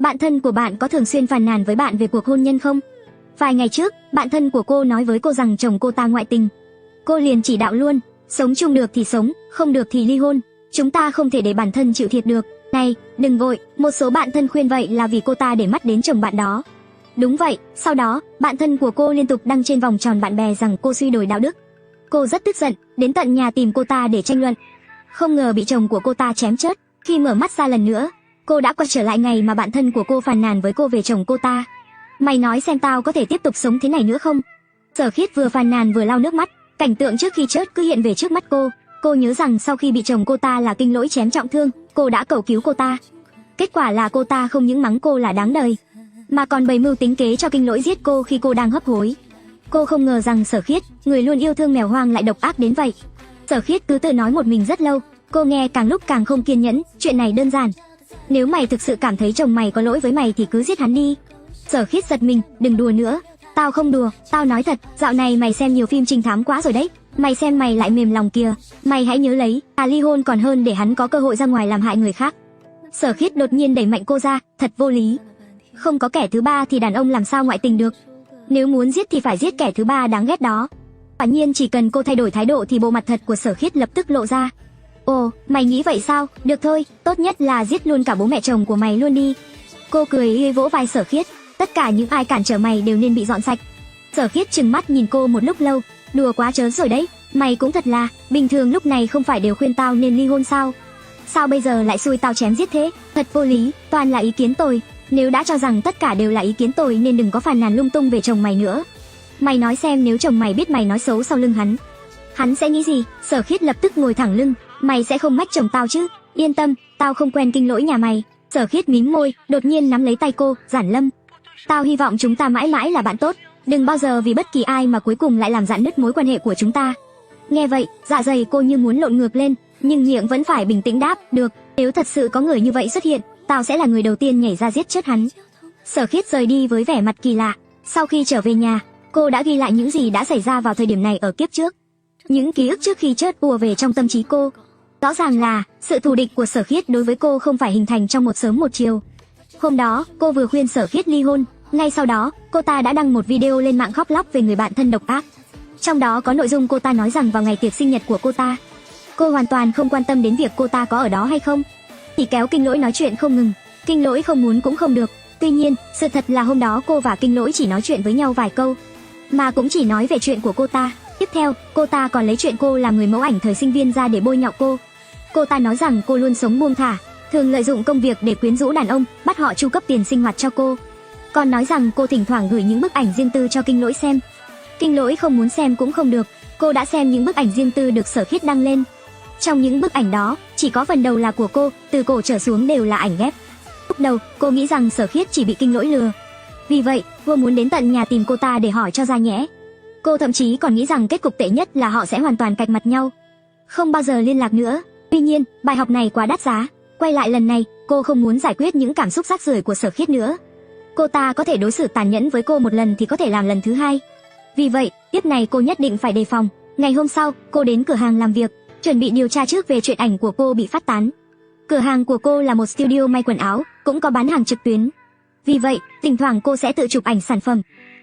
bạn thân của bạn có thường xuyên phàn nàn với bạn về cuộc hôn nhân không? Vài ngày trước, bạn thân của cô nói với cô rằng chồng cô ta ngoại tình. Cô liền chỉ đạo luôn, sống chung được thì sống, không được thì ly hôn. Chúng ta không thể để bản thân chịu thiệt được. Này, đừng vội, một số bạn thân khuyên vậy là vì cô ta để mắt đến chồng bạn đó. Đúng vậy, sau đó, bạn thân của cô liên tục đăng trên vòng tròn bạn bè rằng cô suy đồi đạo đức. Cô rất tức giận, đến tận nhà tìm cô ta để tranh luận. Không ngờ bị chồng của cô ta chém chết. Khi mở mắt ra lần nữa, cô đã quay trở lại ngày mà bạn thân của cô phàn nàn với cô về chồng cô ta. Mày nói xem tao có thể tiếp tục sống thế này nữa không? Sở Khiết vừa phàn nàn vừa lau nước mắt, cảnh tượng trước khi chết cứ hiện về trước mắt cô. Cô nhớ rằng sau khi bị chồng cô ta là Kinh Lỗi chém trọng thương, cô đã cầu cứu cô ta. Kết quả là cô ta không những mắng cô là đáng đời, mà còn bày mưu tính kế cho Kinh Lỗi giết cô khi cô đang hấp hối. Cô không ngờ rằng Sở Khiết, người luôn yêu thương mèo hoang lại độc ác đến vậy. Sở Khiết cứ tự nói một mình rất lâu, cô nghe càng lúc càng không kiên nhẫn, chuyện này đơn giản. Nếu mày thực sự cảm thấy chồng mày có lỗi với mày thì cứ giết hắn đi. Sở Khiết giật mình, đừng đùa nữa. Tao không đùa, tao nói thật, dạo này mày xem nhiều phim trinh thám quá rồi đấy. Mày xem mày lại mềm lòng kìa, mày hãy nhớ lấy, ly hôn còn hơn để hắn có cơ hội ra ngoài làm hại người khác. Sở Khiết đột nhiên đẩy mạnh cô ra, thật vô lý. Không có kẻ thứ ba thì đàn ông làm sao ngoại tình được. Nếu muốn giết thì phải giết kẻ thứ ba đáng ghét đó. Quả nhiên chỉ cần cô thay đổi thái độ thì bộ mặt thật của Sở Khiết lập tức lộ ra. Ồ, mày nghĩ vậy sao? Được thôi, tốt nhất là giết luôn cả bố mẹ chồng của mày luôn đi. Cô cười vỗ vai Sở Khiết, tất cả những ai cản trở mày đều nên bị dọn sạch. Sở Khiết trừng mắt nhìn cô một lúc lâu, đùa quá trớn rồi đấy, mày cũng thật là, bình thường lúc này không phải đều khuyên tao nên ly hôn sao? Sao bây giờ lại xui tao chém giết thế? Thật vô lý, toàn là ý kiến tồi. Nếu đã cho rằng tất cả đều là ý kiến tồi nên đừng có phàn nàn lung tung về chồng mày nữa. Mày nói xem nếu chồng mày biết mày nói xấu sau lưng hắn sẽ nghĩ gì? Sở Khiết lập tức ngồi thẳng lưng, mày sẽ không mách chồng tao chứ? Yên tâm, tao không quen Kinh Lỗi nhà mày. Sở Khiết mím môi, đột nhiên nắm lấy tay cô, Giản Lâm. Tao hy vọng chúng ta mãi mãi là bạn tốt, đừng bao giờ vì bất kỳ ai mà cuối cùng lại làm rạn nứt mối quan hệ của chúng ta. Nghe vậy, dạ dày cô như muốn lộn ngược lên, nhưng miệng vẫn phải bình tĩnh đáp, được, nếu thật sự có người như vậy xuất hiện, tao sẽ là người đầu tiên nhảy ra giết chết hắn. Sở Khiết rời đi với vẻ mặt kỳ lạ. Sau khi trở về nhà, cô đã ghi lại những gì đã xảy ra vào thời điểm này ở kiếp trước. Những ký ức trước khi chết ùa về trong tâm trí cô. Rõ ràng là sự thù địch của Sở Khiết đối với cô không phải hình thành trong một sớm một chiều. Hôm đó, cô vừa khuyên Sở Khiết ly hôn, ngay sau đó, cô ta đã đăng một video lên mạng khóc lóc về người bạn thân độc ác. Trong đó có nội dung cô ta nói rằng vào ngày tiệc sinh nhật của cô ta, cô hoàn toàn không quan tâm đến việc cô ta có ở đó hay không, chỉ kéo Kinh Lỗi nói chuyện không ngừng. Kinh Lỗi không muốn cũng không được. Tuy nhiên, sự thật là hôm đó cô và Kinh Lỗi chỉ nói chuyện với nhau vài câu, mà cũng chỉ nói về chuyện của cô ta. Tiếp theo, cô ta còn lấy chuyện cô làm người mẫu ảnh thời sinh viên ra để bôi nhọ cô. Cô ta nói rằng cô luôn sống buông thả, thường lợi dụng công việc để quyến rũ đàn ông, bắt họ chu cấp tiền sinh hoạt cho cô. Còn nói rằng cô thỉnh thoảng gửi những bức ảnh riêng tư cho Kinh Lỗi xem. Kinh Lỗi không muốn xem cũng không được, cô đã xem những bức ảnh riêng tư được Sở Khiết đăng lên. Trong những bức ảnh đó, chỉ có phần đầu là của cô, từ cổ trở xuống đều là ảnh ghép. Lúc đầu, cô nghĩ rằng Sở Khiết chỉ bị Kinh Lỗi lừa. Vì vậy, cô muốn đến tận nhà tìm cô ta để hỏi cho ra nhẽ. Cô thậm chí còn nghĩ rằng kết cục tệ nhất là họ sẽ hoàn toàn cạch mặt nhau, không bao giờ liên lạc nữa. Tuy nhiên, bài học này quá đắt giá. Quay lại lần này, cô không muốn giải quyết những cảm xúc rác rưởi của Sở Khiết nữa. Cô ta có thể đối xử tàn nhẫn với cô một lần thì có thể làm lần thứ hai. Vì vậy, tiếp này cô nhất định phải đề phòng. Ngày hôm sau, cô đến cửa hàng làm việc, chuẩn bị điều tra trước về chuyện ảnh của cô bị phát tán. Cửa hàng của cô là một studio may quần áo, cũng có bán hàng trực tuyến. Vì vậy, thỉnh thoảng cô sẽ tự chụp ảnh sản phẩm.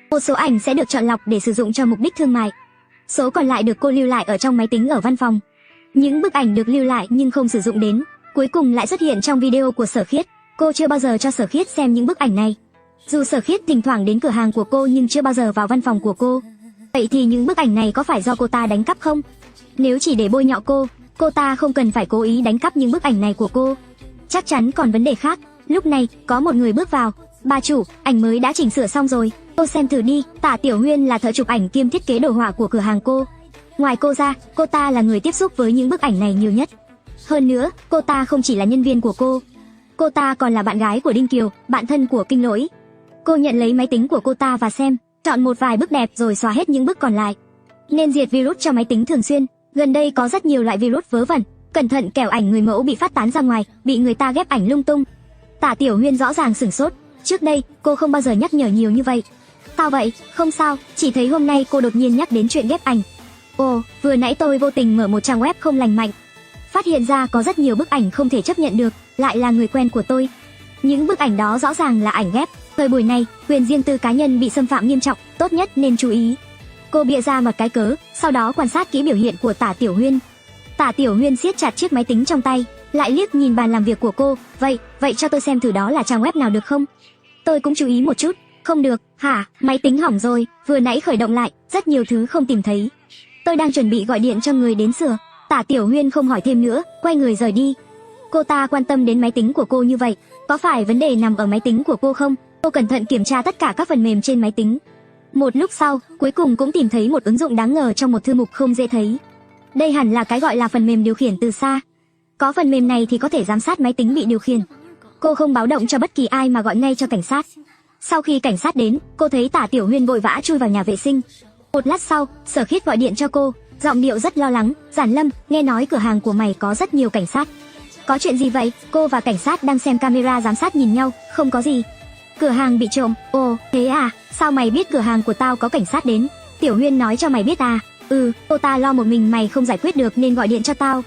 Một số ảnh sẽ được chọn lọc để sử dụng cho mục đích thương mại. Số còn lại được cô lưu lại ở trong máy tính ở văn phòng. Những bức ảnh được lưu lại nhưng không sử dụng đến, cuối cùng lại xuất hiện trong video của Sở Khiết. Cô chưa bao giờ cho Sở Khiết xem những bức ảnh này. Dù Sở Khiết thỉnh thoảng đến cửa hàng của cô nhưng chưa bao giờ vào văn phòng của cô. Vậy thì những bức ảnh này có phải do cô ta đánh cắp không? Nếu chỉ để bôi nhọ cô ta không cần phải cố ý đánh cắp những bức ảnh này của cô. Chắc chắn còn vấn đề khác. Lúc này, có một người bước vào. Bà chủ, ảnh mới đã chỉnh sửa xong rồi, cô xem thử đi. Tả Tiểu Huyên là thợ chụp ảnh kiêm thiết kế đồ họa của cửa hàng cô. Ngoài cô ra, cô ta là người tiếp xúc với những bức ảnh này nhiều nhất. Hơn nữa, cô ta không chỉ là nhân viên của cô ta còn là bạn gái của Đinh Kiều, bạn thân của Kinh Lỗi. Cô nhận lấy máy tính của cô ta và xem, chọn một vài bức đẹp rồi xóa hết những bức còn lại. Nên diệt virus cho máy tính thường xuyên. Gần đây có rất nhiều loại virus vớ vẩn, cẩn thận kẻo ảnh người mẫu bị phát tán ra ngoài, bị người ta ghép ảnh lung tung. Tả Tiểu Huyên rõ ràng sửng sốt, trước đây cô không bao giờ nhắc nhở nhiều như vậy. Sao vậy? Không sao, chỉ thấy hôm nay cô đột nhiên nhắc đến chuyện ghép ảnh. Ồ, vừa nãy tôi vô tình mở một trang web không lành mạnh, phát hiện ra có rất nhiều bức ảnh không thể chấp nhận được, lại là người quen của tôi. Những bức ảnh đó rõ ràng là ảnh ghép. Thời buổi này, quyền riêng tư cá nhân bị xâm phạm nghiêm trọng, tốt nhất nên chú ý. Cô bịa ra một cái cớ, sau đó quan sát kỹ biểu hiện của Tả Tiểu Huyên. Tả Tiểu Huyên siết chặt chiếc máy tính trong tay, lại liếc nhìn bàn làm việc của cô. Vậy cho tôi xem thử đó là trang web nào được không? Tôi cũng chú ý một chút. Không được, hả? Máy tính hỏng rồi, vừa nãy khởi động lại, rất nhiều thứ không tìm thấy. Tôi đang chuẩn bị gọi điện cho người đến sửa. Tả Tiểu Huyên không hỏi thêm nữa, quay người rời đi. Cô ta quan tâm đến máy tính của cô như vậy, có phải vấn đề nằm ở máy tính của cô không? Cô cẩn thận kiểm tra tất cả các phần mềm trên máy tính. Một lúc sau, cuối cùng cũng tìm thấy một ứng dụng đáng ngờ trong một thư mục không dễ thấy. Đây hẳn là cái gọi là phần mềm điều khiển từ xa. Có phần mềm này thì có thể giám sát máy tính bị điều khiển. Cô không báo động cho bất kỳ ai mà gọi ngay cho cảnh sát. Sau khi cảnh sát đến, cô thấy Tả Tiểu Huyên vội vã chui vào nhà vệ sinh. Một lát sau, Sở Khiết gọi điện cho cô, giọng điệu rất lo lắng. Giản Lâm, nghe nói cửa hàng của mày có rất nhiều cảnh sát. Có chuyện gì vậy? Cô và cảnh sát đang xem camera giám sát nhìn nhau. Không có gì. Cửa hàng bị trộm. Ồ, thế à? Sao mày biết cửa hàng của tao có cảnh sát đến? Tiểu Huyên nói cho mày biết à? Cô ta lo một mình mày không giải quyết được nên gọi điện cho tao.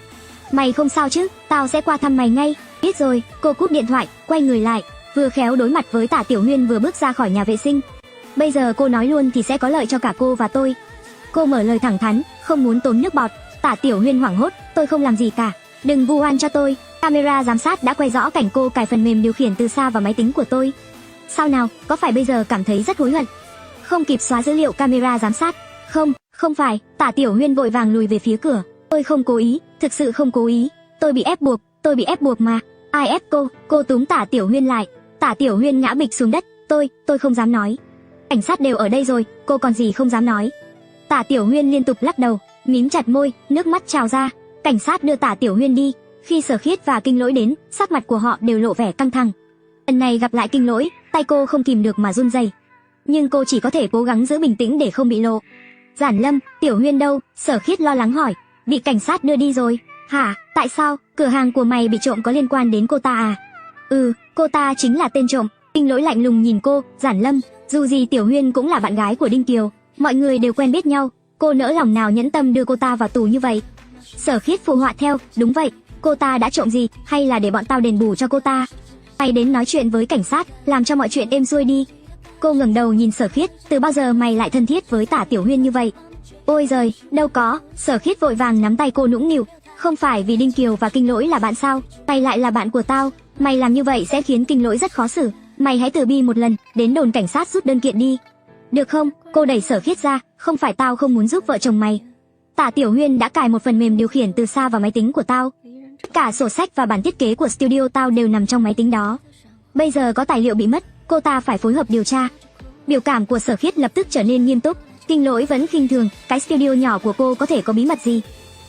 Mày không sao chứ? Tao sẽ qua thăm mày ngay. Biết rồi. Cô cúp điện thoại, quay người lại, vừa khéo đối mặt với Tả Tiểu Huyên vừa bước ra khỏi nhà vệ sinh. Bây giờ cô nói luôn thì sẽ có lợi cho cả cô và tôi. Cô mở lời thẳng thắn, không muốn tốn nước bọt. Tả Tiểu Huyên hoảng hốt, tôi không làm gì cả. Đừng vu oan cho tôi. Camera giám sát đã quay rõ cảnh cô cài phần mềm điều khiển từ xa vào máy tính của tôi. Sao nào, có phải bây giờ cảm thấy rất hối hận? Không kịp xóa dữ liệu camera giám sát. Không phải. Tả Tiểu Huyên vội vàng lùi về phía cửa. Tôi không cố ý, thực sự không cố ý. Tôi bị ép buộc mà. Ai ép cô? Cô túm Tả Tiểu Huyên lại. Tả Tiểu Huyên ngã bịch xuống đất. Tôi không dám nói. Cảnh sát đều ở đây rồi, cô còn gì không dám nói. Tả Tiểu Huyên liên tục lắc đầu, mím chặt môi, nước mắt trào ra. Cảnh sát đưa Tả Tiểu Huyên đi. Khi Sở Khiết và Kinh Lỗi đến, sắc mặt của họ đều lộ vẻ căng thẳng. Lần này gặp lại Kinh Lỗi, tay cô không kìm được mà run rẩy. Nhưng cô chỉ có thể cố gắng giữ bình tĩnh để không bị lộ. Giản Lâm, Tiểu Huyên đâu? Sở Khiết lo lắng hỏi. Bị cảnh sát đưa đi rồi. Hả? Tại sao? Cửa hàng của mày bị trộm có liên quan đến cô ta à? Cô ta chính là tên trộm. Kinh Lỗi lạnh lùng nhìn cô. Giản Lâm, dù gì Tiểu Huyên cũng là bạn gái của Đinh Kiều, mọi người đều quen biết nhau, cô nỡ lòng nào nhẫn tâm đưa cô ta vào tù như vậy? Sở Khiết phụ họa theo. Đúng vậy. Cô ta đã trộm gì, hay là để bọn tao đền bù cho cô ta? Mày đến nói chuyện với cảnh sát, làm cho mọi chuyện êm xuôi đi. Cô ngẩng đầu nhìn Sở Khiết. Từ bao giờ mày lại thân thiết với Tả Tiểu Huyên như vậy? Ôi giời, đâu có. Sở Khiết vội vàng nắm tay cô nũng nịu. Không phải vì Đinh Kiều và Kinh Lỗi là bạn sao? Mày lại là bạn của tao. Mày làm như vậy sẽ khiến Kinh Lỗi rất khó xử. Mày hãy từ bi một lần, đến đồn cảnh sát rút đơn kiện đi. Được không? Cô đẩy Sở Khiết ra. Không phải tao không muốn giúp vợ chồng mày. Tả Tiểu Huyên đã cài một phần mềm điều khiển từ xa vào máy tính của tao. Cả sổ sách và bản thiết kế của studio tao đều nằm trong máy tính đó. Bây giờ có tài liệu bị mất, cô ta phải phối hợp điều tra. Biểu cảm của Sở Khiết lập tức trở nên nghiêm túc. Kinh Lỗi vẫn khinh thường, cái studio nhỏ của cô có thể có bí mật gì?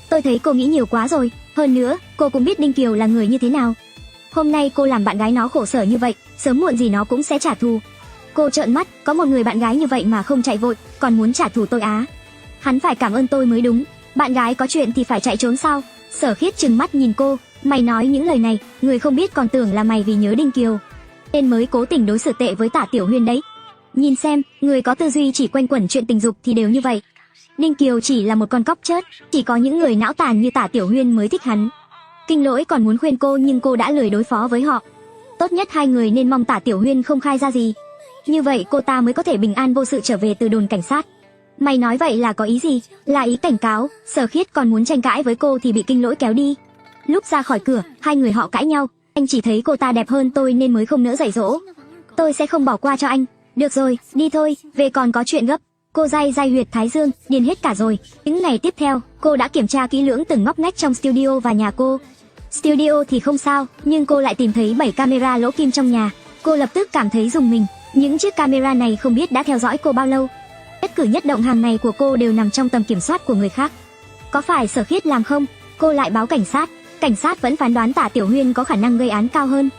Tôi thấy cô nghĩ nhiều quá rồi. Hơn nữa, cô cũng biết Đinh Kiều là người như thế nào. Hôm nay cô làm bạn gái nó khổ sở như vậy, sớm muộn gì nó cũng sẽ trả thù. Cô trợn mắt, có một người bạn gái như vậy mà không chạy vội, còn muốn trả thù tôi á? Hắn phải cảm ơn tôi mới đúng. Bạn gái có chuyện thì phải chạy trốn sao? Sở Khiết trừng mắt nhìn cô. Mày nói những lời này, người không biết còn tưởng là mày vì nhớ Đinh Kiều nên mới cố tình đối xử tệ với Tả Tiểu Huyên đấy. Nhìn xem, người có tư duy chỉ quanh quẩn chuyện tình dục thì đều như vậy. Đinh Kiều chỉ là một con cóc chớt, chỉ có những người não tàn như Tả Tiểu Huyên mới thích hắn. Kinh Lỗi còn muốn khuyên cô nhưng cô đã lười đối phó với họ. Tốt nhất hai người nên mong Tả Tiểu Huyên không khai ra gì. Như vậy cô ta mới có thể bình an vô sự trở về từ đồn cảnh sát. Mày nói vậy là có ý gì? Là ý cảnh cáo. Sở Khiết còn muốn tranh cãi với cô thì bị Kinh Lỗi kéo đi. Lúc ra khỏi cửa, hai người họ cãi nhau. Anh chỉ thấy cô ta đẹp hơn tôi nên mới không nỡ dạy dỗ. Tôi sẽ không bỏ qua cho anh. Được rồi, đi thôi, về còn có chuyện gấp. Cô day huyệt thái dương, điên hết cả rồi. Những ngày tiếp theo, cô đã kiểm tra kỹ lưỡng từng ngóc ngách trong studio và nhà cô. Studio thì không sao, nhưng cô lại tìm thấy 7 camera lỗ kim trong nhà. Cô lập tức cảm thấy rùng mình. Những chiếc camera này không biết đã theo dõi cô bao lâu. Nhất cử nhất động hàng này của cô đều nằm trong tầm kiểm soát của người khác. Có phải Sở Khiết làm không? Cô lại báo cảnh sát. Cảnh sát vẫn phán đoán Tả Tiểu Huyên có khả năng gây án cao hơn.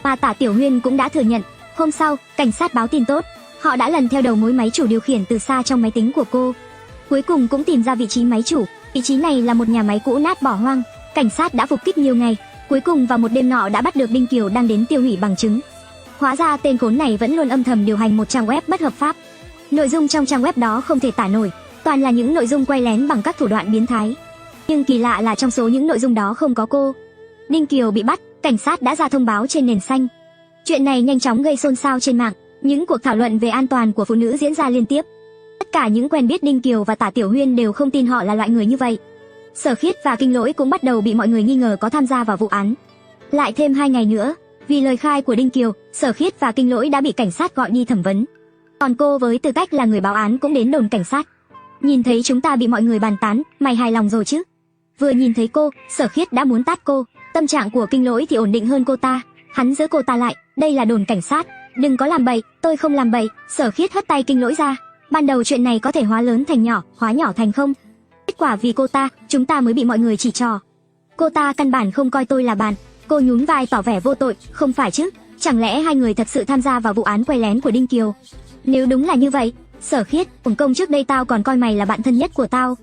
Mà Tả Tiểu Huyên cũng đã thừa nhận. Hôm sau, cảnh sát báo tin tốt. Họ đã lần theo đầu mối máy chủ điều khiển từ xa trong máy tính của cô. Cuối cùng cũng tìm ra vị trí máy chủ. Vị trí này là một nhà máy cũ nát bỏ hoang. Cảnh sát đã phục kích nhiều ngày. Cuối cùng vào một đêm nọ đã bắt được Đinh Kiều đang đến tiêu hủy bằng chứng. Hóa ra tên khốn này vẫn luôn âm thầm điều hành một trang web bất hợp pháp. Nội dung trong trang web đó không thể tả nổi, toàn là những nội dung quay lén bằng các thủ đoạn biến thái. Nhưng kỳ lạ là trong số những nội dung đó không có cô. Đinh Kiều bị bắt, cảnh sát đã ra thông báo trên nền xanh. Chuyện này nhanh chóng gây xôn xao trên mạng, những cuộc thảo luận về an toàn của phụ nữ diễn ra liên tiếp. Tất cả những quen biết Đinh Kiều và Tả Tiểu Huyên đều không tin họ là loại người như vậy. Sở Khiết và Kinh Lỗi cũng bắt đầu bị mọi người nghi ngờ có tham gia vào vụ án. Lại thêm 2 ngày nữa, vì lời khai của Đinh Kiều, Sở Khiết và Kinh Lỗi đã bị cảnh sát gọi đi thẩm vấn. Còn cô với tư cách là người báo án cũng đến đồn cảnh sát. Nhìn thấy chúng ta bị mọi người bàn tán, mày hài lòng rồi chứ? Vừa nhìn thấy cô, Sở Khiết đã muốn tát cô. Tâm trạng của Kinh Lỗi thì ổn định hơn cô ta. Hắn giữ cô ta lại, đây là đồn cảnh sát, đừng có làm bậy. Tôi không làm bậy. Sở Khiết hất tay Kinh Lỗi ra. Ban đầu chuyện này có thể hóa lớn thành nhỏ, hóa nhỏ thành không. Kết quả vì cô ta, chúng ta mới bị mọi người chỉ trỏ. Cô ta căn bản không coi tôi là bạn. Cô nhún vai tỏ vẻ vô tội, không phải chứ? Chẳng lẽ hai người thật sự tham gia vào vụ án quay lén của Đinh Kiều? Nếu đúng là như vậy, Sở Khiết, uổng công trước đây tao còn coi mày là bạn thân nhất của tao.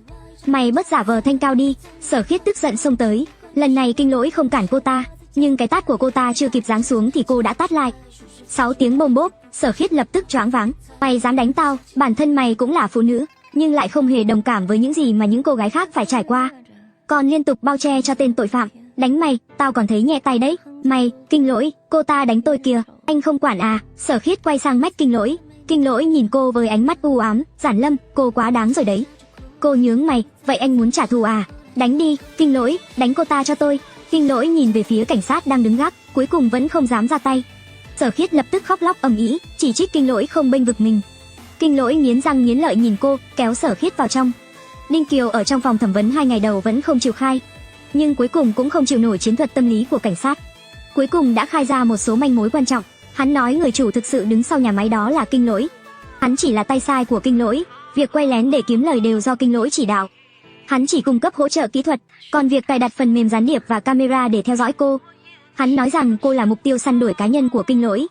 Mày bớt giả vờ thanh cao đi. Sở Khiết tức giận xông tới. Lần này Kinh Lỗi không cản cô ta, nhưng cái tát của cô ta chưa kịp giáng xuống thì cô đã tát lại. 6 tiếng bôm bốp, Sở Khiết lập tức choáng váng. Mày dám đánh tao? Bản thân mày cũng là phụ nữ, nhưng lại không hề đồng cảm với những gì mà những cô gái khác phải trải qua, còn liên tục bao che cho tên tội phạm. Đánh mày, tao còn thấy nhẹ tay đấy. Mày, Kinh Lỗi, cô ta đánh tôi kìa, anh không quản à? Sở Khiết quay sang mách Kinh Lỗi. Kinh Lỗi nhìn cô với ánh mắt u ám. Giản Lâm, cô quá đáng rồi đấy. Cô nhướng mày, vậy anh muốn trả thù à? Đánh đi, Kinh Lỗi, đánh cô ta cho tôi. Kinh Lỗi nhìn về phía cảnh sát đang đứng gác, cuối cùng vẫn không dám ra tay. Sở Khiết lập tức khóc lóc ầm ĩ, chỉ trích Kinh Lỗi không bênh vực mình. Kinh Lỗi nghiến răng nghiến lợi nhìn cô, kéo Sở Khiết vào trong. Đinh Kiều ở trong phòng thẩm vấn 2 ngày đầu vẫn không chịu khai, nhưng cuối cùng cũng không chịu nổi chiến thuật tâm lý của cảnh sát. Cuối cùng đã khai ra một số manh mối quan trọng. Hắn nói người chủ thực sự đứng sau nhà máy đó là Kinh Lỗi. Hắn chỉ là tay sai của Kinh Lỗi, việc quay lén để kiếm lời đều do Kinh Lỗi chỉ đạo. Hắn chỉ cung cấp hỗ trợ kỹ thuật, còn việc cài đặt phần mềm gián điệp và camera để theo dõi cô. Hắn nói rằng cô là mục tiêu săn đuổi cá nhân của Kinh Lỗi.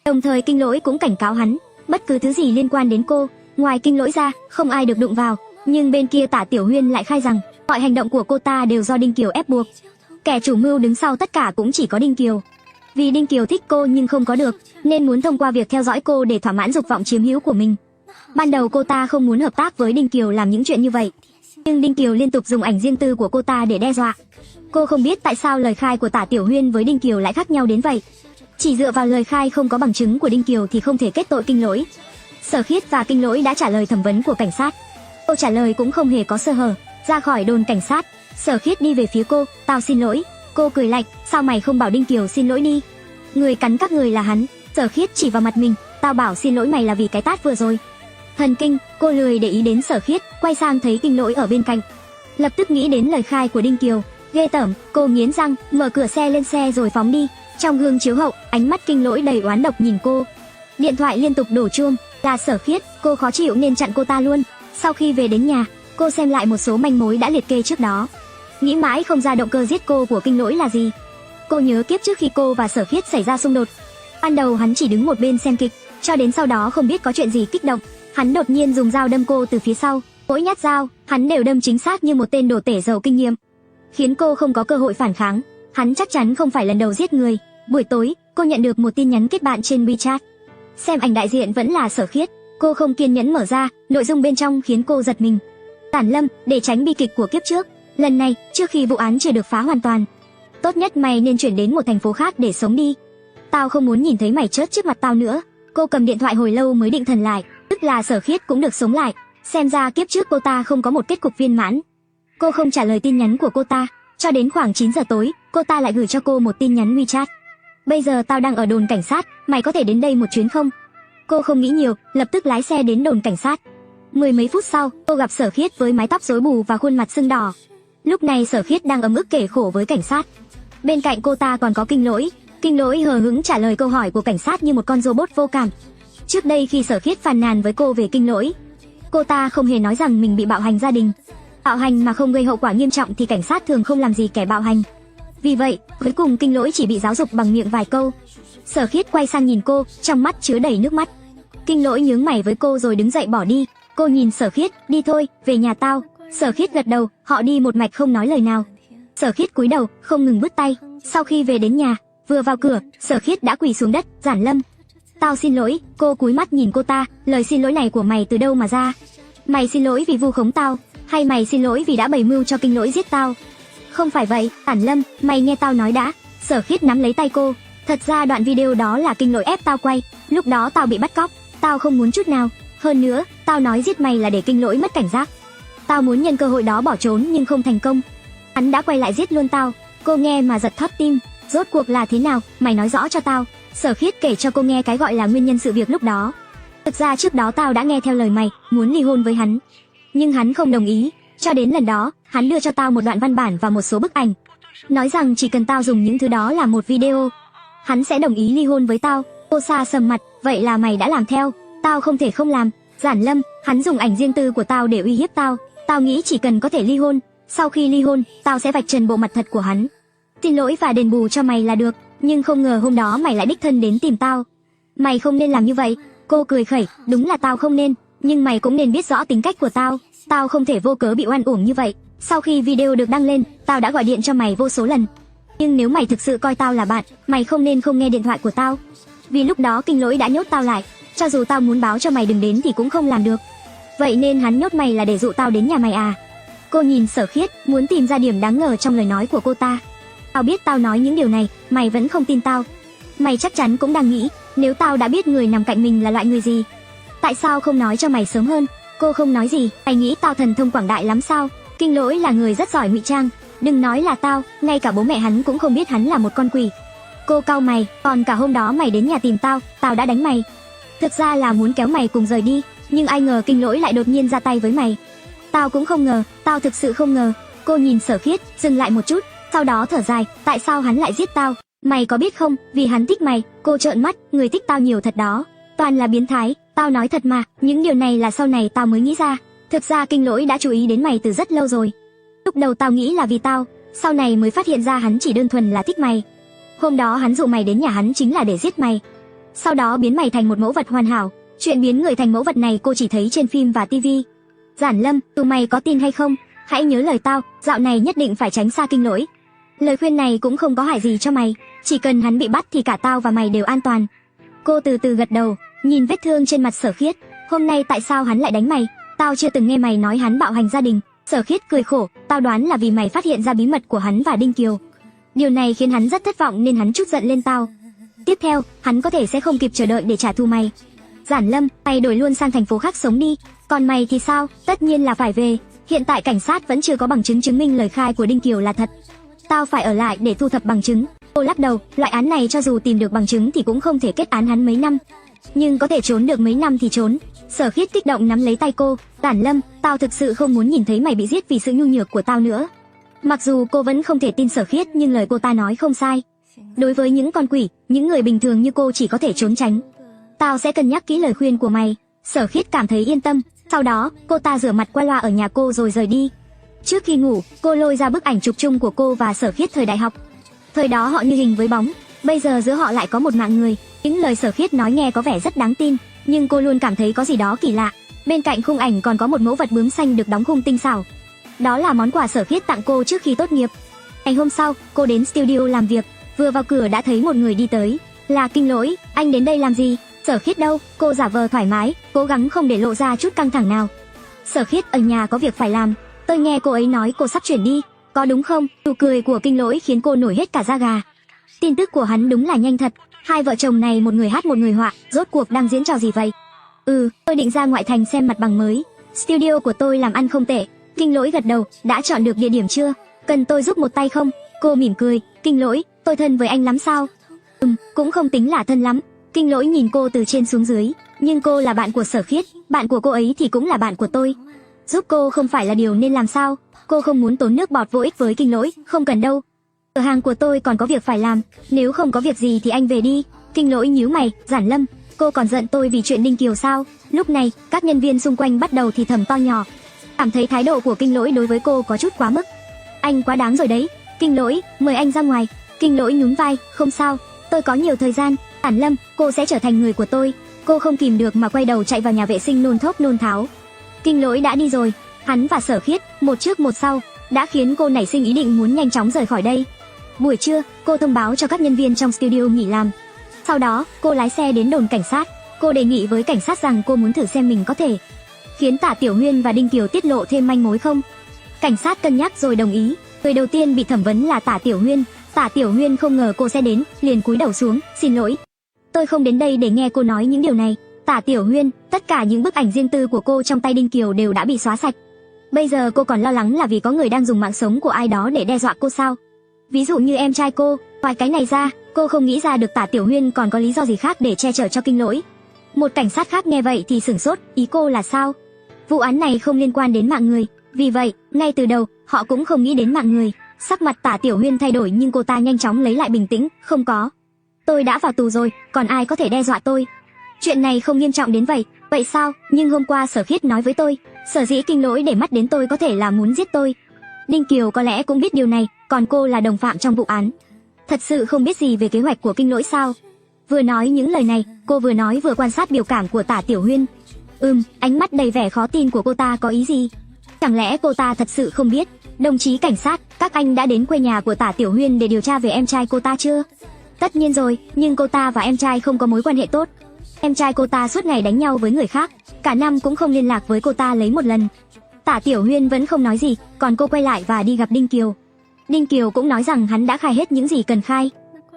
Đồng thời Kinh Lỗi cũng cảnh cáo hắn, bất cứ thứ gì liên quan đến cô, ngoài Kinh Lỗi ra, không ai được đụng vào. Nhưng bên kia Tả Tiểu Huyên lại khai rằng, mọi hành động của cô ta đều do Đinh Kiều ép buộc. Kẻ chủ mưu đứng sau tất cả cũng chỉ có Đinh Kiều. Vì Đinh Kiều thích cô nhưng không có được, nên muốn thông qua việc theo dõi cô để thỏa mãn dục vọng chiếm hữu của mình. Ban đầu cô ta không muốn hợp tác với Đinh Kiều làm những chuyện như vậy, nhưng Đinh Kiều liên tục dùng ảnh riêng tư của cô ta để đe dọa. Cô không biết tại sao lời khai của Tả Tiểu Huyên với Đinh Kiều lại khác nhau đến vậy. Chỉ dựa vào lời khai không có bằng chứng của Đinh Kiều thì không thể kết tội Kinh Lỗi. Sở Khiết và Kinh Lỗi đã trả lời thẩm vấn của cảnh sát. Cô trả lời cũng không hề có sơ hở. Ra khỏi đồn cảnh sát, Sở Khiết đi về phía cô. Tao xin lỗi. Cô cười lạnh, sao mày không bảo Đinh Kiều xin lỗi đi? Người cắn các người là hắn. Sở Khiết chỉ vào mặt mình. Tao bảo xin lỗi mày là vì cái tát vừa rồi. Thần kinh. Cô lười để ý đến Sở Khiết, quay sang thấy Kinh Lỗi ở bên cạnh, lập tức nghĩ đến lời khai của Đinh Kiều. Ghê tởm. Cô nghiến răng, mở cửa xe lên xe rồi phóng đi. Trong gương chiếu hậu, ánh mắt Kinh Lỗi đầy oán độc nhìn cô. Điện thoại liên tục đổ chuông. Là Sở Khiết. Cô khó chịu nên chặn cô ta luôn. Sau khi về đến nhà, cô xem lại một số manh mối đã liệt kê trước đó, nghĩ mãi không ra động cơ giết cô của Kinh Lỗi là gì. Cô nhớ kiếp trước khi cô và Sở Khiết xảy ra xung đột, ban đầu hắn chỉ đứng một bên xem kịch, cho đến sau đó không biết có chuyện gì kích động, hắn đột nhiên dùng dao đâm cô từ phía sau. Mỗi nhát dao, hắn đều đâm chính xác như một tên đồ tể giàu kinh nghiệm, khiến cô không có cơ hội phản kháng. Hắn chắc chắn không phải lần đầu giết người. Buổi tối, cô nhận được một tin nhắn kết bạn trên WeChat. Xem ảnh đại diện vẫn là Sở Khiết. Cô không kiên nhẫn mở ra, nội dung bên trong khiến cô giật mình. Giản Lâm, để tránh bi kịch của kiếp trước, lần này, trước khi vụ án chưa được phá hoàn toàn, tốt nhất mày nên chuyển đến một thành phố khác để sống đi. Tao không muốn nhìn thấy mày chớt trước mặt tao nữa. Cô cầm điện thoại hồi lâu mới định thần lại, tức là Sở Khiết cũng được sống lại. Xem ra kiếp trước cô ta không có một kết cục viên mãn. Cô không trả lời tin nhắn của cô ta, cho đến khoảng 9 giờ tối, cô ta lại gửi cho cô một tin nhắn WeChat. Bây giờ tao đang ở đồn cảnh sát, mày có thể đến đây một chuyến không? Cô không nghĩ nhiều, lập tức lái xe đến đồn cảnh sát. 10 mấy phút sau, cô gặp Sở Khiết với mái tóc rối bù và khuôn mặt sưng đỏ. Lúc này Sở Khiết đang ấm ức kể khổ với cảnh sát. Bên cạnh cô ta còn có Kinh Lỗi. Kinh Lỗi hờ hững trả lời câu hỏi của cảnh sát như một con robot vô cảm. Trước đây khi Sở Khiết phàn nàn với cô về Kinh Lỗi, cô ta không hề nói rằng mình bị bạo hành gia đình. Bạo hành mà không gây hậu quả nghiêm trọng thì cảnh sát thường không làm gì kẻ bạo hành. Vì vậy, cuối cùng Kinh Lỗi chỉ bị giáo dục bằng miệng vài câu. Sở Khiết quay sang nhìn cô, trong mắt chứa đầy nước mắt. Kinh Lỗi nhướng mày với cô rồi đứng dậy bỏ đi. Cô nhìn Sở Khiết, đi thôi, về nhà tao. Sở Khiết gật đầu, họ đi một mạch không nói lời nào. Sở Khiết cúi đầu, không ngừng bước tay. Sau khi về đến nhà, vừa vào cửa, Sở Khiết đã quỳ xuống đất. Giản Lâm, tao xin lỗi. Cô cúi mắt nhìn cô ta, lời xin lỗi này của mày từ đâu mà ra? Mày xin lỗi vì vu khống tao, hay mày xin lỗi vì đã bày mưu cho Kinh Lỗi giết tao? Không phải vậy, Giản Lâm, mày nghe tao nói đã. Sở Khiết nắm lấy tay cô. Thật ra đoạn video đó là Kinh Lỗi ép tao quay, lúc đó tao bị bắt cóc, tao không muốn chút nào. Hơn nữa, tao nói giết mày là để Kinh Lỗi mất cảnh giác. Tao muốn nhân cơ hội đó bỏ trốn nhưng không thành công. Hắn đã quay lại giết luôn tao. Cô nghe mà giật thót tim. Rốt cuộc là thế nào, mày nói rõ cho tao. Sở Khiết kể cho cô nghe cái gọi là nguyên nhân sự việc lúc đó. Thực ra trước đó tao đã nghe theo lời mày, muốn ly hôn với hắn. Nhưng hắn không đồng ý. Cho đến lần đó, hắn đưa cho tao một đoạn văn bản và một số bức ảnh. Nói rằng chỉ cần tao dùng những thứ đó làm một video, hắn sẽ đồng ý ly hôn với tao. Cô Sa sầm mặt, vậy là mày đã làm theo. Tao không thể không làm. Giản Lâm, hắn dùng ảnh riêng tư của tao để uy hiếp tao. Tao nghĩ chỉ cần có thể ly hôn, sau khi ly hôn, tao sẽ vạch trần bộ mặt thật của hắn. Xin lỗi và đền bù cho mày là được, nhưng không ngờ hôm đó mày lại đích thân đến tìm tao. Mày không nên làm như vậy. Cô cười khẩy, đúng là tao không nên, nhưng mày cũng nên biết rõ tính cách của tao. Tao không thể vô cớ bị oan uổng như vậy. Sau khi video được đăng lên, tao đã gọi điện cho mày vô số lần. Nhưng nếu mày thực sự coi tao là bạn, mày không nên không nghe điện thoại của tao. Vì lúc đó Kinh Lỗi đã nhốt tao lại, cho dù tao muốn báo cho mày đừng đến thì cũng không làm được. Vậy nên hắn nhốt mày là để dụ tao đến nhà mày à? Cô nhìn Sở Khiết, muốn tìm ra điểm đáng ngờ trong lời nói của cô ta. Tao biết tao nói những điều này, mày vẫn không tin tao. Mày chắc chắn cũng đang nghĩ, nếu tao đã biết người nằm cạnh mình là loại người gì, tại sao không nói cho mày sớm hơn? Cô không nói gì. Mày nghĩ tao thần thông quảng đại lắm sao? Kinh Lỗi là người rất giỏi ngụy trang. Đừng nói là tao, ngay cả bố mẹ hắn cũng không biết hắn là một con quỷ. Cô cau mày, còn cả hôm đó mày đến nhà tìm tao, tao đã đánh mày. Thực ra là muốn kéo mày cùng rời đi, nhưng ai ngờ Kinh Lỗi lại đột nhiên ra tay với mày. Tao cũng không ngờ, tao thực sự không ngờ. Cô nhìn Sở Khiết, dừng lại một chút, sau đó thở dài, tại sao hắn lại giết tao? Mày có biết không, vì hắn thích mày. Cô trợn mắt, người thích tao nhiều thật đó. Toàn là biến thái, tao nói thật mà, những điều này là sau này tao mới nghĩ ra. Thực ra Kinh Lỗi đã chú ý đến mày từ rất lâu rồi. Lúc đầu tao nghĩ là vì tao, sau này mới phát hiện ra hắn chỉ đơn thuần là thích mày. Hôm đó hắn dụ mày đến nhà hắn chính là để giết mày, sau đó biến mày thành một mẫu vật hoàn hảo. Chuyện biến người thành mẫu vật này cô chỉ thấy trên phim và tivi. Giản Lâm, tụi mày có tin hay không? Hãy nhớ lời tao, dạo này nhất định phải tránh xa Kinh Lỗi. Lời khuyên này cũng không có hại gì cho mày, chỉ cần hắn bị bắt thì cả tao và mày đều an toàn. Cô từ từ gật đầu, nhìn vết thương trên mặt Sở Khiết. Hôm nay tại sao hắn lại đánh mày? Tao chưa từng nghe mày nói hắn bạo hành gia đình. Sở Khiết cười khổ, tao đoán là vì mày phát hiện ra bí mật của hắn và Đinh Kiều. Điều này khiến hắn rất thất vọng nên hắn trút giận lên tao. Tiếp theo, hắn có thể sẽ không kịp chờ đợi để trả thù mày. Giản Lâm, mày đổi luôn sang thành phố khác sống đi. Còn mày thì sao? Tất nhiên là phải về. Hiện tại cảnh sát vẫn chưa có bằng chứng chứng minh lời khai của Đinh Kiều là thật. Tao phải ở lại để thu thập bằng chứng. Cô lắc đầu, loại án này cho dù tìm được bằng chứng thì cũng không thể kết án hắn mấy năm. Nhưng có thể trốn được mấy năm thì trốn. Sở Khiết kích động nắm lấy tay cô. Giản Lâm, tao thực sự không muốn nhìn thấy mày bị giết vì sự nhu nhược của tao nữa. Mặc dù cô vẫn không thể tin Sở Khiết nhưng lời cô ta nói không sai. Đối với những con quỷ, những người bình thường như cô chỉ có thể trốn tránh. Tao sẽ cân nhắc kỹ lời khuyên của mày. Sở Khiết cảm thấy yên tâm. Sau đó, cô ta rửa mặt qua loa ở nhà cô rồi rời đi. Trước khi ngủ, cô lôi ra bức ảnh chụp chung của cô và Sở Khiết thời đại học. Thời đó họ như hình với bóng, bây giờ giữa họ lại có một mạng người. Những lời Sở Khiết nói nghe có vẻ rất đáng tin, nhưng cô luôn cảm thấy có gì đó kỳ lạ. Bên cạnh khung ảnh còn có một mẫu vật bướm xanh được đóng khung tinh xảo. Đó là món quà Sở Khiết tặng cô trước khi tốt nghiệp. Ngày hôm sau, cô đến studio làm việc, vừa vào cửa đã thấy một người đi tới. Là Kinh Lỗi. Anh đến đây làm gì? Sở Khiết đâu? Cô giả vờ thoải mái, cố gắng không để lộ ra chút căng thẳng nào. Sở Khiết ở nhà có việc phải làm. Tôi nghe cô ấy nói cô sắp chuyển đi, có đúng không? Nụ cười của Kinh Lỗi khiến cô nổi hết cả da gà. Tin tức của hắn đúng là nhanh thật. Hai vợ chồng này một người hát một người họa, rốt cuộc đang diễn trò gì vậy? Tôi định ra ngoại thành xem mặt bằng mới. Studio của tôi làm ăn không tệ. Kinh Lỗi gật đầu, đã chọn được địa điểm chưa? Cần tôi giúp một tay không? Cô mỉm cười, Kinh Lỗi, tôi thân với anh lắm sao? Cũng không tính là thân lắm. Kinh Lỗi nhìn cô từ trên xuống dưới, nhưng cô là bạn của Sở Khiết, bạn của cô ấy thì cũng là bạn của tôi. Giúp cô không phải là điều nên làm sao? Cô không muốn tốn nước bọt vô ích với Kinh Lỗi, không cần đâu. Cửa hàng của tôi còn có việc phải làm, nếu không có việc gì thì anh về đi. Kinh Lỗi nhíu mày, Giản Lâm, cô còn giận tôi vì chuyện Đinh Kiều sao? Lúc này, các nhân viên xung quanh bắt đầu thì thầm to nhỏ, cảm thấy thái độ của Kinh Lỗi đối với cô có chút quá mức. Anh quá đáng rồi đấy. Kinh Lỗi, mời anh ra ngoài. Kinh Lỗi nhún vai, không sao, tôi có nhiều thời gian. Giản Lâm, cô sẽ trở thành người của tôi. Cô không kìm được mà quay đầu chạy vào nhà vệ sinh nôn thốc nôn tháo. Kinh Lỗi đã đi rồi, hắn và Sở Khiết, một trước một sau, đã khiến cô nảy sinh ý định muốn nhanh chóng rời khỏi đây. Buổi trưa, cô thông báo cho các nhân viên trong studio nghỉ làm. Sau đó, cô lái xe đến đồn cảnh sát. Cô đề nghị với cảnh sát rằng cô muốn thử xem mình có thể khiến Tả Tiểu Huyên và Đinh Kiều tiết lộ thêm manh mối không. Cảnh sát cân nhắc rồi đồng ý. Người đầu tiên bị thẩm vấn là Tả Tiểu Huyên. Tả Tiểu Huyên không ngờ cô sẽ đến, liền cúi đầu xuống, xin lỗi. Tôi không đến đây để nghe cô nói những điều này. Tả Tiểu Huyên, tất cả những bức ảnh riêng tư của cô trong tay Đinh Kiều đều đã bị xóa sạch. Bây giờ cô còn lo lắng là vì có người đang dùng mạng sống của ai đó để đe dọa cô sao? Ví dụ như em trai cô, ngoài cái này ra, cô không nghĩ ra được Tả Tiểu Huyên còn có lý do gì khác để che chở cho Kinh Lỗi. Một cảnh sát khác nghe vậy thì sửng sốt, ý cô là sao? Vụ án này không liên quan đến mạng người, vì vậy, ngay từ đầu, họ cũng không nghĩ đến mạng người. Sắc mặt Tả Tiểu Huyên thay đổi nhưng cô ta nhanh chóng lấy lại bình tĩnh, không có. Tôi đã vào tù rồi, còn ai có thể đe dọa tôi? Chuyện này không nghiêm trọng đến vậy, vậy sao? Nhưng hôm qua Sở Khiết nói với tôi, sở dĩ Kinh Lỗi để mắt đến tôi có thể là muốn giết tôi. Đinh Kiều có lẽ cũng biết điều này, còn cô là đồng phạm trong vụ án. Thật sự không biết gì về kế hoạch của Kinh Lỗi sao? Vừa nói những lời này, cô vừa nói vừa quan sát biểu cảm của Tả Tiểu Huyên. Ánh mắt đầy vẻ khó tin của cô ta có ý gì? Chẳng lẽ cô ta thật sự không biết? Đồng chí cảnh sát, các anh đã đến quê nhà của Tả Tiểu Huyên để điều tra về em trai cô ta chưa? Tất nhiên rồi, nhưng cô ta và em trai không có mối quan hệ tốt. Em trai cô ta suốt ngày đánh nhau với người khác, cả năm cũng không liên lạc với cô ta lấy một lần. Tả Tiểu Huyên vẫn không nói gì, còn cô quay lại và đi gặp Đinh Kiều. Đinh Kiều cũng nói rằng hắn đã khai hết những gì cần khai.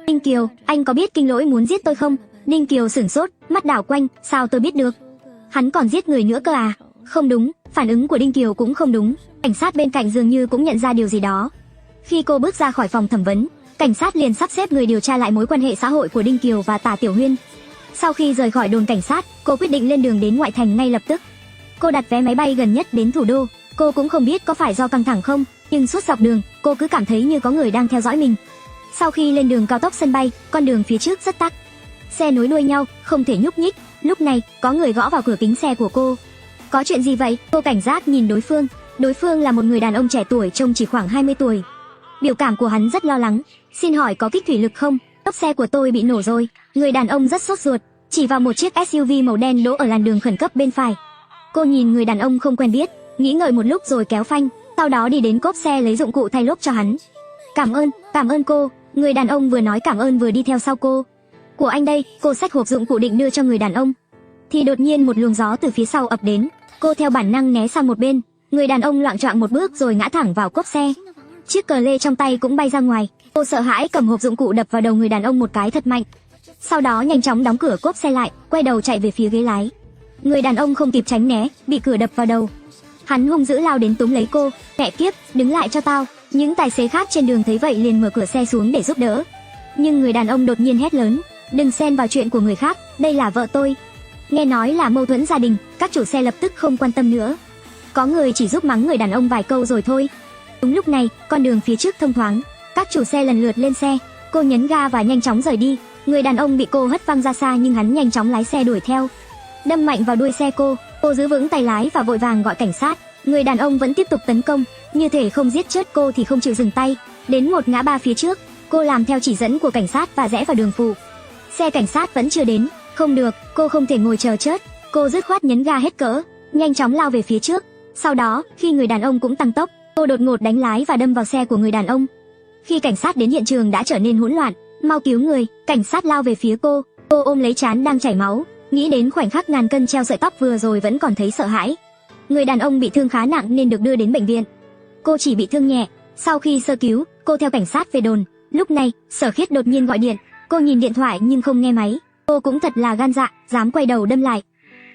Đinh Kiều, anh có biết Kinh Lỗi muốn giết tôi không? Đinh Kiều sửng sốt, mắt đảo quanh, sao tôi biết được? Hắn còn giết người nữa cơ à? Không đúng, phản ứng của Đinh Kiều cũng không đúng. Cảnh sát bên cạnh dường như cũng nhận ra điều gì đó. Khi cô bước ra khỏi phòng thẩm vấn, cảnh sát liền sắp xếp người điều tra lại mối quan hệ xã hội của Đinh Kiều và Tả Tiểu Huyên. Sau khi rời khỏi đồn cảnh sát, cô quyết định lên đường đến ngoại thành ngay lập tức. Cô đặt vé máy bay gần nhất đến thủ đô. Cô cũng không biết có phải do căng thẳng không, nhưng suốt dọc đường, cô cứ cảm thấy như có người đang theo dõi mình. Sau khi lên đường cao tốc sân bay, con đường phía trước rất tắc. Xe nối đuôi nhau, không thể nhúc nhích. Lúc này, có người gõ vào cửa kính xe của cô. Có chuyện gì vậy? Cô cảnh giác nhìn đối phương. Đối phương là một người đàn ông trẻ tuổi trông chỉ khoảng 20 tuổi. Biểu cảm của hắn rất lo lắng. Xin hỏi có kích thủy lực không? Cốp xe của tôi bị nổ rồi. Người đàn ông rất sốt ruột, chỉ vào một chiếc SUV màu đen đỗ ở làn đường khẩn cấp bên phải. Cô nhìn người đàn ông không quen biết, nghĩ ngợi một lúc rồi kéo phanh, sau đó đi đến cốp xe lấy dụng cụ thay lốp cho hắn. Cảm ơn cô. Người đàn ông vừa nói cảm ơn vừa đi theo sau cô. Của anh đây. Cô xách hộp dụng cụ định đưa cho người đàn ông, thì đột nhiên một luồng gió từ phía sau ập đến. Cô theo bản năng né sang một bên. Người đàn ông loạng choạng một bước rồi ngã thẳng vào cốp xe. Chiếc cờ lê trong tay cũng bay ra ngoài. Cô sợ hãi cầm hộp dụng cụ đập vào đầu người đàn ông một cái thật mạnh. Sau đó nhanh chóng đóng cửa cốp xe lại, quay đầu chạy về phía ghế lái. Người đàn ông không kịp tránh né, bị cửa đập vào đầu. Hắn hung dữ lao đến túm lấy cô. Mẹ kiếp, đứng lại cho tao. Những tài xế khác trên đường thấy vậy liền mở cửa xe xuống để giúp đỡ. Nhưng người đàn ông đột nhiên hét lớn, đừng xen vào chuyện của người khác, đây là vợ tôi. Nghe nói là mâu thuẫn gia đình, các chủ xe lập tức không quan tâm nữa. Có người chỉ giúp mắng người đàn ông vài câu rồi thôi. Đúng lúc này, con đường phía trước thông thoáng, các chủ xe lần lượt lên xe. Cô nhấn ga và nhanh chóng rời đi. Người đàn ông bị cô hất văng ra xa nhưng hắn nhanh chóng lái xe đuổi theo, đâm mạnh vào đuôi xe cô. Cô giữ vững tay lái và vội vàng gọi cảnh sát. Người đàn ông vẫn tiếp tục tấn công, như thể không giết chết cô thì không chịu dừng tay. Đến một ngã ba phía trước, cô làm theo chỉ dẫn của cảnh sát và rẽ vào đường phụ. Xe cảnh sát vẫn chưa đến. Không được, cô không thể ngồi chờ chết. Cô dứt khoát nhấn ga hết cỡ, nhanh chóng lao về phía trước. Sau đó, khi người đàn ông cũng tăng tốc, cô đột ngột đánh lái và đâm vào xe của người đàn ông. Khi cảnh sát đến hiện trường đã trở nên hỗn loạn. Mau cứu người! Cảnh sát lao về phía cô. Cô ôm lấy trán đang chảy máu, nghĩ đến khoảnh khắc ngàn cân treo sợi tóc vừa rồi vẫn còn thấy sợ hãi. Người đàn ông bị thương khá nặng nên được đưa đến bệnh viện. Cô chỉ bị thương nhẹ. Sau khi sơ cứu, cô theo cảnh sát về đồn. Lúc này, Sở Khiết đột nhiên gọi điện. Cô nhìn điện thoại nhưng không nghe máy. Cô cũng thật là gan dạ, dám quay đầu đâm lại.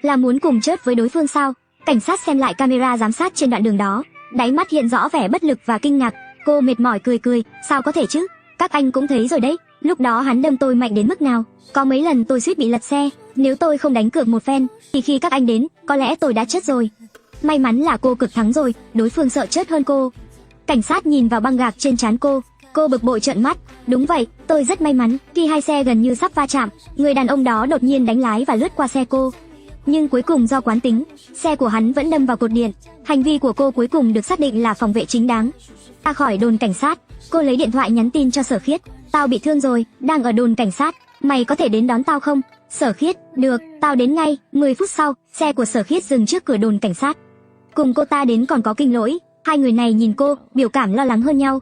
Là muốn cùng chết với đối phương sao? Cảnh sát xem lại camera giám sát trên đoạn đường đó, đáy mắt hiện rõ vẻ bất lực và kinh ngạc. Cô mệt mỏi cười, sao có thể chứ? Các anh cũng thấy rồi đấy, lúc đó hắn đâm tôi mạnh đến mức nào. Có mấy lần tôi suýt bị lật xe, nếu tôi không đánh cược một phen, thì khi các anh đến, có lẽ tôi đã chết rồi. May mắn là cô cực thắng rồi, đối phương sợ chết hơn cô. Cảnh sát nhìn vào băng gạc trên trán cô bực bội trợn mắt. Đúng vậy, tôi rất may mắn, khi hai xe gần như sắp va chạm, người đàn ông đó đột nhiên đánh lái và lướt qua xe cô. Nhưng cuối cùng do quán tính, xe của hắn vẫn đâm vào cột điện. Hành vi của cô cuối cùng được xác định là phòng vệ chính đáng. Ra khỏi đồn cảnh sát, cô lấy điện thoại nhắn tin cho Sở Khiết. Tao bị thương rồi, đang ở đồn cảnh sát, mày có thể đến đón tao không? Sở Khiết, được, tao đến ngay. 10 phút sau, xe của Sở Khiết dừng trước cửa đồn cảnh sát. Cùng cô ta đến còn có Kinh Lỗi. Hai người này nhìn cô, biểu cảm lo lắng hơn nhau.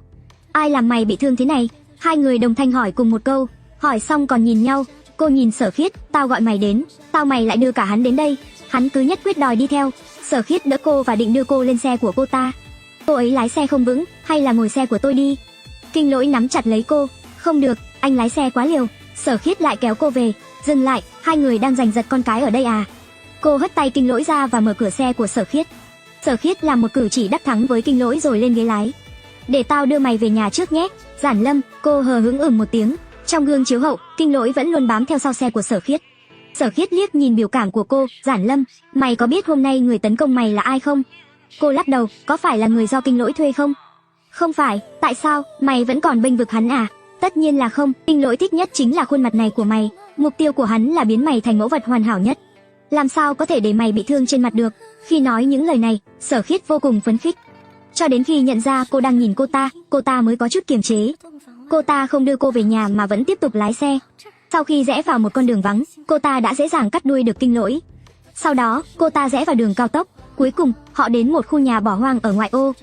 Ai làm mày bị thương thế này? Hai người đồng thanh hỏi cùng một câu, hỏi xong còn nhìn nhau. Cô nhìn Sở Khiết, tao gọi mày đến, tao mày lại đưa cả hắn đến đây. Hắn cứ nhất quyết đòi đi theo. Sở Khiết đỡ cô và định đưa cô lên xe của cô ta. Cô ấy lái xe không vững, hay là ngồi xe của tôi đi? Kinh Lỗi nắm chặt lấy cô. Không được, anh lái xe quá liều. Sở Khiết lại kéo cô về. Dừng lại, hai người đang giành giật con cái ở đây à? Cô hất tay Kinh Lỗi ra và mở cửa xe của Sở Khiết. Sở Khiết làm một cử chỉ đắc thắng với Kinh Lỗi rồi lên ghế lái. Để tao đưa mày về nhà trước nhé, Giản Lâm. Cô hờ hững một tiếng. Trong gương chiếu hậu, Kinh Lỗi vẫn luôn bám theo sau xe của Sở Khiết. Sở Khiết liếc nhìn biểu cảm của cô. Giản Lâm, mày có biết hôm nay người tấn công mày là ai không? Cô lắc đầu. Có phải là người do Kinh Lỗi thuê không? Không phải. Tại sao, mày vẫn còn bênh vực hắn à? Tất nhiên là không. Kinh Lỗi thích nhất chính là khuôn mặt này của mày. Mục tiêu của hắn là biến mày thành mẫu vật hoàn hảo nhất. Làm sao có thể để mày bị thương trên mặt được? Khi nói những lời này, Sở Khiết vô cùng phấn khích. Cho đến khi nhận ra cô đang nhìn cô ta mới có chút kiềm chế. Cô ta không đưa cô về nhà mà vẫn tiếp tục lái xe. Sau khi rẽ vào một con đường vắng, cô ta đã dễ dàng cắt đuôi được Kinh Lỗi. Sau đó, cô ta rẽ vào đường cao tốc. Cuối cùng, họ đến một khu nhà bỏ hoang ở ngoại ô.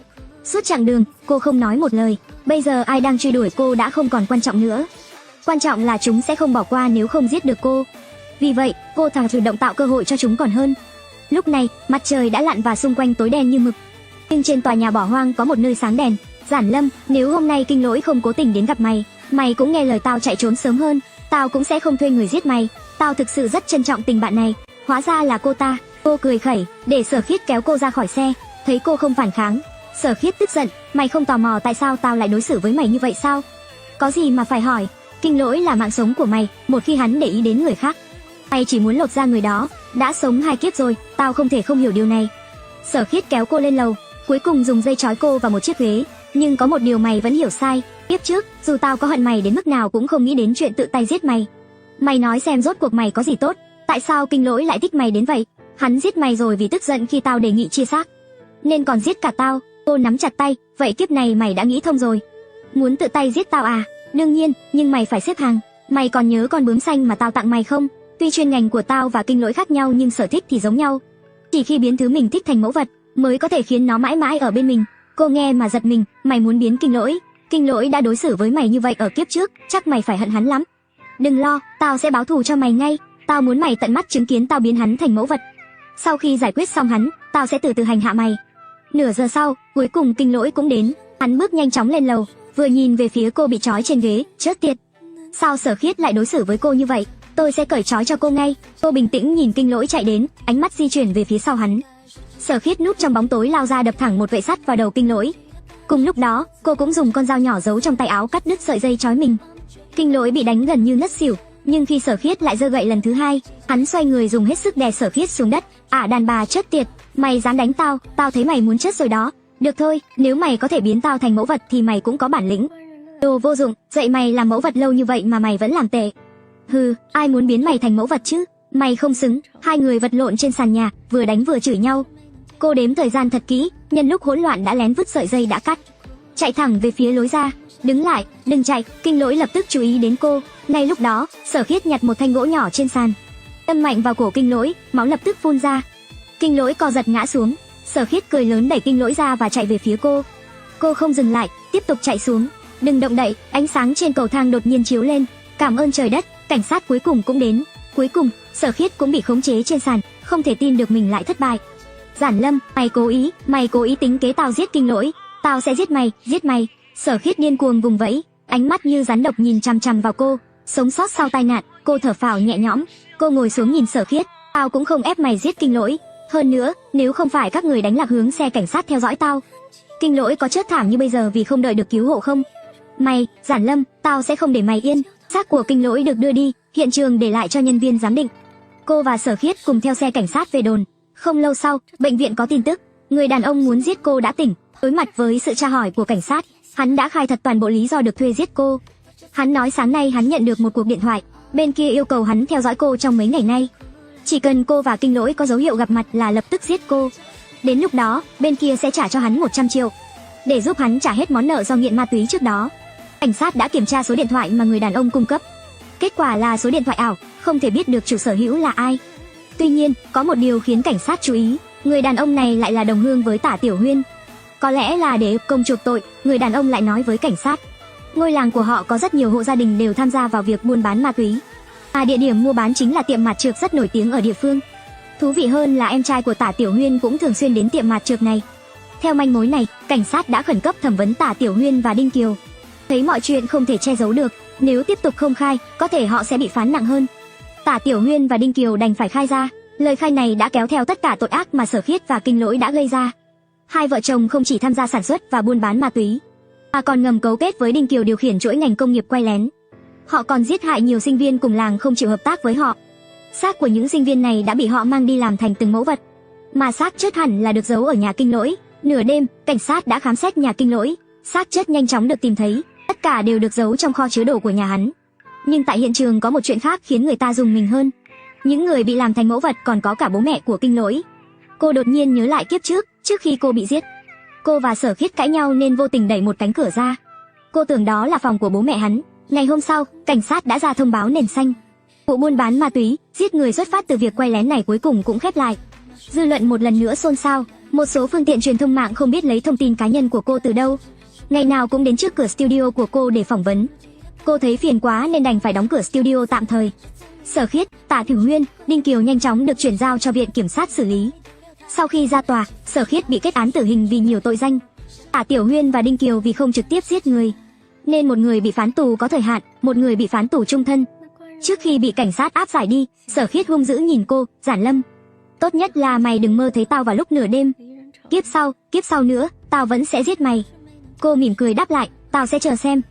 Suốt chặng đường, cô không nói một lời. Bây giờ ai đang truy đuổi cô đã không còn quan trọng nữa. Quan trọng là chúng sẽ không bỏ qua nếu không giết được cô. Vì vậy, cô thà chủ động tạo cơ hội cho chúng còn hơn. Lúc này, mặt trời đã lặn và xung quanh tối đen như mực. Nhưng trên tòa nhà bỏ hoang có một nơi sáng đèn. Giản Lâm, nếu hôm nay Kinh Lỗi không cố tình đến gặp mày, mày cũng nghe lời tao chạy trốn sớm hơn, tao cũng sẽ không thuê người giết mày. Tao thực sự rất trân trọng tình bạn này. Hóa ra là cô ta. Cô cười khẩy, để Sở Khiết kéo cô ra khỏi xe. Thấy cô không phản kháng, Sở Khiết tức giận. Mày không tò mò tại sao tao lại đối xử với mày như vậy sao? Có gì mà phải hỏi. Kinh Lỗi là mạng sống của mày. Một khi hắn để ý đến người khác, mày chỉ muốn lột da người đó. Đã sống 2 kiếp rồi, tao không thể không hiểu điều này. Sở Khiết kéo cô lên lầu, cuối cùng dùng dây trói cô vào một chiếc ghế. Nhưng có một điều mày vẫn hiểu sai. Tiếp trước, dù tao có hận mày đến mức nào cũng không nghĩ đến chuyện tự tay giết mày. Mày nói xem rốt cuộc mày có gì tốt? Tại sao Kinh Lỗi lại thích mày đến vậy? Hắn giết mày rồi vì tức giận khi tao đề nghị chia xác, nên còn giết cả tao. Cô nắm chặt tay. Vậy kiếp này mày đã nghĩ thông rồi. Muốn tự tay giết tao à? Đương nhiên, nhưng mày phải xếp hàng. Mày còn nhớ con bướm xanh mà tao tặng mày không? Tuy chuyên ngành của tao và Kinh Lỗi khác nhau nhưng sở thích thì giống nhau. Chỉ khi biến thứ mình thích thành mẫu vật mới có thể khiến nó mãi mãi ở bên mình. Cô nghe mà giật mình. Mày muốn biến Kinh Lỗi? Kinh Lỗi đã đối xử với mày như vậy ở kiếp trước, chắc mày phải hận hắn lắm. Đừng lo, tao sẽ báo thù cho mày ngay. Tao muốn mày tận mắt chứng kiến tao biến hắn thành mẫu vật. Sau khi giải quyết xong hắn, tao sẽ từ từ hành hạ mày. Nửa giờ sau, cuối cùng Kinh Lỗi cũng đến. Hắn bước nhanh chóng lên lầu, vừa nhìn về phía cô bị trói trên ghế. Chết tiệt, sao Sở Khiết lại đối xử với cô như vậy? Tôi sẽ cởi trói cho cô ngay. Cô bình tĩnh nhìn Kinh Lỗi chạy đến, ánh mắt di chuyển về phía sau hắn. Sở Khiết núp trong bóng tối lao ra đập thẳng một gậy sắt vào đầu Kinh Lỗi. Cùng lúc đó, cô cũng dùng con dao nhỏ giấu trong tay áo cắt đứt sợi dây trói mình. Kinh Lỗi bị đánh gần như ngất xỉu, nhưng khi Sở Khiết lại giơ gậy lần thứ hai, hắn xoay người dùng hết sức đè Sở Khiết xuống đất. Đàn bà chết tiệt, mày dám đánh tao, tao thấy mày muốn chết rồi đó. Được thôi, nếu mày có thể biến tao thành mẫu vật thì mày cũng có bản lĩnh. Đồ vô dụng, dạy mày làm mẫu vật lâu như vậy mà mày vẫn làm tệ. Hừ, ai muốn biến mày thành mẫu vật chứ? Mày không xứng. Hai người vật lộn trên sàn nhà, vừa đánh vừa chửi nhau. Cô đếm thời gian thật kỹ, nhân lúc hỗn loạn đã lén vứt sợi dây đã cắt, chạy thẳng về phía lối ra. Đứng lại, đừng chạy. Kinh Lỗi lập tức chú ý đến cô. Ngay lúc đó, Sở Khiết nhặt một thanh gỗ nhỏ trên sàn, đâm mạnh vào cổ Kinh Lỗi, máu lập tức phun ra. Kinh Lỗi co giật ngã xuống. Sở Khiết cười lớn đẩy Kinh Lỗi ra và chạy về phía cô. Cô không dừng lại, tiếp tục chạy xuống. Đừng động đậy. Ánh sáng trên cầu thang đột nhiên chiếu lên. Cảm ơn trời đất, cảnh sát cuối cùng cũng đến. Cuối cùng, Sở Khiết cũng bị khống chế trên sàn, không thể tin được mình lại thất bại. Giản Lâm, mày cố ý tính kế tao giết Kinh Lỗi. Tao sẽ giết mày. Sở Khiết điên cuồng vùng vẫy, ánh mắt như rắn độc nhìn chằm chằm vào cô. Sống sót sau tai nạn, cô thở phào nhẹ nhõm. Cô ngồi xuống nhìn Sở Khiết. Tao cũng không ép mày giết Kinh Lỗi. Hơn nữa, nếu không phải các người đánh lạc hướng xe cảnh sát theo dõi tao, Kinh Lỗi có chết thảm như bây giờ vì không đợi được cứu hộ không? Giản Lâm, tao sẽ không để mày yên. Xác của Kinh Lỗi được đưa đi, hiện trường để lại cho nhân viên giám định. Cô và Sở Khiết cùng theo xe cảnh sát về đồn. Không lâu sau, bệnh viện có tin tức, người đàn ông muốn giết cô đã tỉnh. Đối mặt với sự tra hỏi của cảnh sát, hắn đã khai thật toàn bộ lý do được thuê giết cô. Hắn nói sáng nay hắn nhận được một cuộc điện thoại, bên kia yêu cầu hắn theo dõi cô trong mấy ngày nay. Chỉ cần cô và Kinh Lỗi có dấu hiệu gặp mặt là lập tức giết cô. Đến lúc đó, bên kia sẽ trả cho hắn 100 triệu, để giúp hắn trả hết món nợ do nghiện ma túy trước đó. Cảnh sát đã kiểm tra số điện thoại mà người đàn ông cung cấp. Kết quả là số điện thoại ảo, không thể biết được chủ sở hữu là ai. Tuy nhiên, có một điều khiến cảnh sát chú ý, người đàn ông này lại là đồng hương với Tả Tiểu Huyên. Có lẽ là để công chuộc tội, người đàn ông lại nói với cảnh sát, ngôi làng của họ có rất nhiều hộ gia đình đều tham gia vào việc buôn bán ma túy. Địa điểm mua bán chính là tiệm mạt trược rất nổi tiếng ở địa phương. Thú vị hơn là em trai của Tả Tiểu Huyên cũng thường xuyên đến tiệm mạt trược này. Theo manh mối này, cảnh sát đã khẩn cấp thẩm vấn Tả Tiểu Huyên và Đinh Kiều. Thấy mọi chuyện không thể che giấu được, nếu tiếp tục không khai, có thể họ sẽ bị phán nặng hơn. Tả Tiểu Huyên và Đinh Kiều đành phải khai ra. Lời khai này đã kéo theo tất cả tội ác mà Sở Khiết và Kinh Lỗi đã gây ra. Hai vợ chồng không chỉ tham gia sản xuất và buôn bán ma túy, mà còn ngầm cấu kết với Đinh Kiều điều khiển chuỗi ngành công nghiệp quay lén. Họ còn giết hại nhiều sinh viên cùng làng không chịu hợp tác với họ. Xác của những sinh viên này đã bị họ mang đi làm thành từng mẫu vật, mà xác chết hẳn là được giấu ở nhà Kinh Lỗi. Nửa đêm, cảnh sát đã khám xét nhà Kinh Lỗi. Xác chết nhanh chóng được tìm thấy, tất cả đều được giấu trong kho chứa đồ của nhà hắn. Nhưng tại hiện trường có một chuyện khác khiến người ta rùng mình hơn. Những người bị làm thành mẫu vật còn có cả bố mẹ của Kinh Lỗi. Cô đột nhiên nhớ lại kiếp trước khi cô bị giết. Cô và Sở Khiết cãi nhau nên vô tình đẩy một cánh cửa ra. Cô tưởng đó là phòng của bố mẹ hắn. Ngày hôm sau, cảnh sát đã ra thông báo nền xanh. Vụ buôn bán ma túy, giết người xuất phát từ việc quay lén này cuối cùng cũng khép lại. Dư luận một lần nữa xôn xao. Một số phương tiện truyền thông mạng không biết lấy thông tin cá nhân của cô từ đâu, ngày nào cũng đến trước cửa studio của cô để phỏng vấn. Cô thấy phiền quá nên đành phải đóng cửa studio tạm thời. Sở Khiết, Tả Tiểu Huyên, Đinh Kiều nhanh chóng được chuyển giao cho viện kiểm sát xử lý. Sau khi ra tòa, Sở Khiết bị kết án tử hình vì nhiều tội danh. Tả Tiểu Huyên và Đinh Kiều vì không trực tiếp giết người, nên một người bị phán tù có thời hạn, một người bị phán tù trung thân. Trước khi bị cảnh sát áp giải đi, Sở Khiết hung dữ nhìn cô, Giản Lâm, tốt nhất là mày đừng mơ thấy tao vào lúc nửa đêm. Kiếp sau nữa, tao vẫn sẽ giết mày. Cô mỉm cười đáp lại, tao sẽ chờ xem.